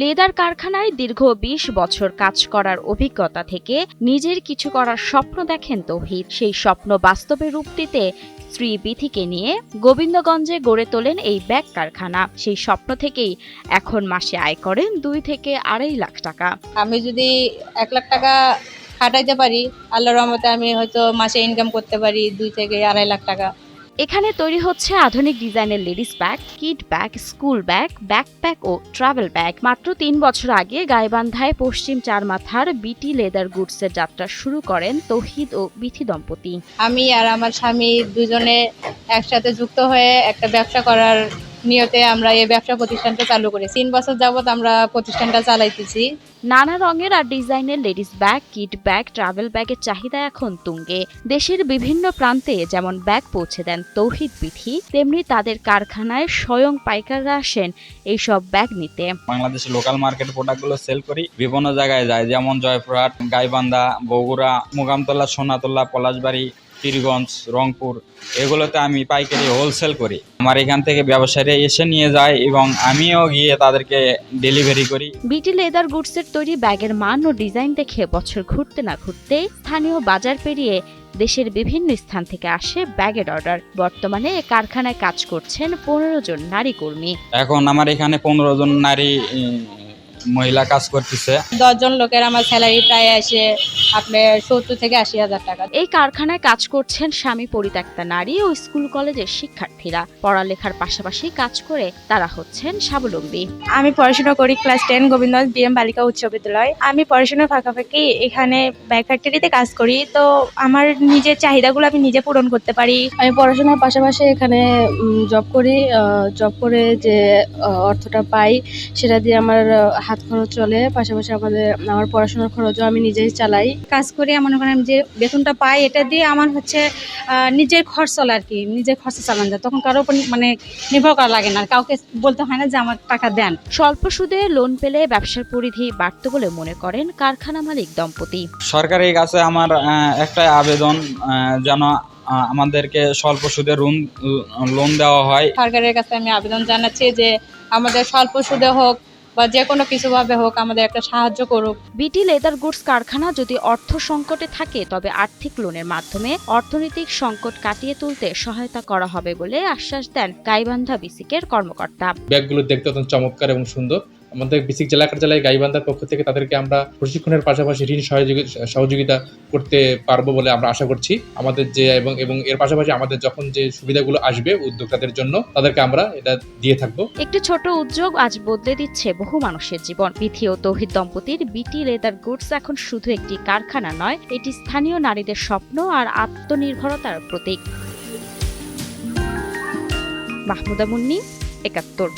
Leather কারখানায় দীর্ঘ ২০ বছর কাজ করার অভিজ্ঞতা থেকে নিজের কিছু করার স্বপ্ন দেখেন তৌহিদ। সেই স্বপ্ন বাস্তবে রূপ দিতে স্ত্রী বিথিকে নিয়ে গোবিন্দগঞ্জে গড়ে তোলেন এই ব্যাগ কারখানা। সেই স্বপ্ন থেকেই এখন মাসে আয় করেন ২ থেকে ২.৫ লাখ টাকা। আমি যদি ১ লাখ টাকা খাটাইতে পারি, আল্লাহর রহমতে আমি হয়তো মাসে ইনকাম করতে পারি ২ থেকে ২.৫ লাখ টাকা। এখানে তৈরি হচ্ছে আধুনিক ডিজাইনের ladies bag, kid bag, school bag, backpack ও ট্রাভেল ব্যাগ। মাত্র ৩ বছর আগে গাইবান্ধায় পশ্চিম চারমাথার বিটি লেদার গুডসের যাত্রা শুরু করেন তৌহিদ ও বিথি দম্পতি। আমি আর আমার স্বামী দুজনে একসাথে যুক্ত হয়ে একটা ব্যবসা করার নিয়তে আমরা এই ব্যবসা প্রতিষ্ঠানটা চালু করেছি। ৩ বছর যাবত আমরা প্রতিষ্ঠানটা চালাইতেছি। নানা রঙের আর ডিজাইনের ladies bag, kid bag, travel ব্যাগের চাহিদা এখন তুঙ্গে। দেশের বিভিন্ন প্রান্তে যেমন ব্যাগ পৌঁছে দেন তৌহিদ বিথি, তেমনি তাদের কারখানায় স্বয়ং পাইকাররা আসেন এইসব ব্যাগ নিতে। বাংলাদেশের লোকাল মার্কেট প্রোডাক্টগুলো সেল করি, বিভিন্ন জায়গায় যায়, যেমন জয়পুরহাট, গাইবান্ধা, বগুড়া, মুগামতলা, সোনাতলা, পলাশবাড়ি, পীরগঞ্জ, রংপুর, এগুলোতে আমি পাইকারি হোলসেল করি। আমার এখান থেকে ব্যবসায়ীরা এসে নিয়ে যায় এবং আমিও গিয়ে তাদেরকে ডেলিভারি করি। বিটি লেদার গুডসের তৈরি ব্যাগের মান ও ডিজাইন দেখে বছর ঘুরতে না ঘুরতে স্থানীয় বাজার পেরিয়ে দেশের বিভিন্ন স্থান থেকে আসে ব্যাগের অর্ডার। বর্তমানে কারখানায় কাজ করছেন ১৫ জন নারী কর্মী। এখন আমার এখানে ১৫ জন নারী মহিলা কাজ করতেছে। ১০ জন লোকের আমার স্যালারি প্রায় আসে আপনার ৭০ থেকে ৮০ হাজার টাকা। এই কারখানায় কাজ করছেন স্বামী পরিত্যক্তা নারী ও স্কুল কলেজের শিক্ষার্থীরা। পড়ালেখার পাশাপাশি কাজ করে তারা হচ্ছেন স্বাবলম্বী। আমি পড়াশোনা করি ক্লাস 10 গোবিন্দগঞ্জ বিএম বালিকা উচ্চ বিদ্যালয়। আমি পড়াশোনার ফাঁকাফাঁকি এখানে ব্যাগ ফ্যাক্টরিতে কাজ করি, তো আমার নিজের চাহিদাগুলো আমি নিজে পূরণ করতে পারি। আমি পড়াশোনার পাশাপাশি এখানে জব করি। জব করে যে অর্থটা পাই সেটা দিয়ে আমার হাত খরচ চলে, পাশাপাশি আমার পড়াশোনার খরচও আমি নিজেই চালাই। কাজ করে মনে করেন যে বেতনটা পাই, এটা দিয়ে আমার হচ্ছে নিজের খরচ চলে আর কি, নিজের খরচা চালানো যায়। তখন কারোর উপর মানে নির্ভর করা লাগে না, কাউকে বলতে হয় না যে আমার টাকা দেন। স্বল্প সুদে লোন পেলে ব্যবসার পরিধি বাড়ত বলে মনে করেন কারখানা মালিক দম্পতি। সরকারের কাছে আমার একটাই আবেদন, যেন আমাদেরকে স্বল্প সুদে লোন দেওয়া হয়। সরকারের কাছে আমি আবেদন জানাচ্ছি যে আমাদের স্বল্প সুদে হোক বা যে কোনো কিছুভাবে হোক আমাদের একটা সাহায্য করুক। বিটি লেদার গুডস কারখানা যদি অর্থ সংকটে থাকে তবে আর্থিক লোনের মাধ্যমে অর্থনৈতিক সংকট কাটিয়ে তুলতে সহায়তা করা হবে বলে আশ্বাস দেন গাইবান্ধা বিসিকের কর্মকর্তা। ব্যাগগুলো দেখতে অত্যন্ত চমৎকার এবং সুন্দর। আমাদের বিসিক জেলা কার্যালয় গাইবান্ধার পক্ষ থেকে তাদেরকে আমরা প্রশিক্ষণের পাশাপাশি ঋণ সহযোগিতা করতে পারবো বলে আমরা আশা করছি। আমাদের যে এবং এর পাশাপাশি আমাদের যখন যে সুবিধাগুলো আসবে উদ্যোক্তাদের জন্য তাদেরকে আমরা এটা দিয়ে থাকবো। একটি ছোট উদ্যোগ আজ বদলে দিচ্ছে বহু মানুষের জীবন। বিথি ও তৌহিদ দম্পতির বিটি লেদার গুডস এখন শুধু একটি কারখানা নয়, এটি স্থানীয় নারীদের স্বপ্ন আর আত্মনির্ভরতার প্রতীক। মাহমুদা মুন্নি, ৭১।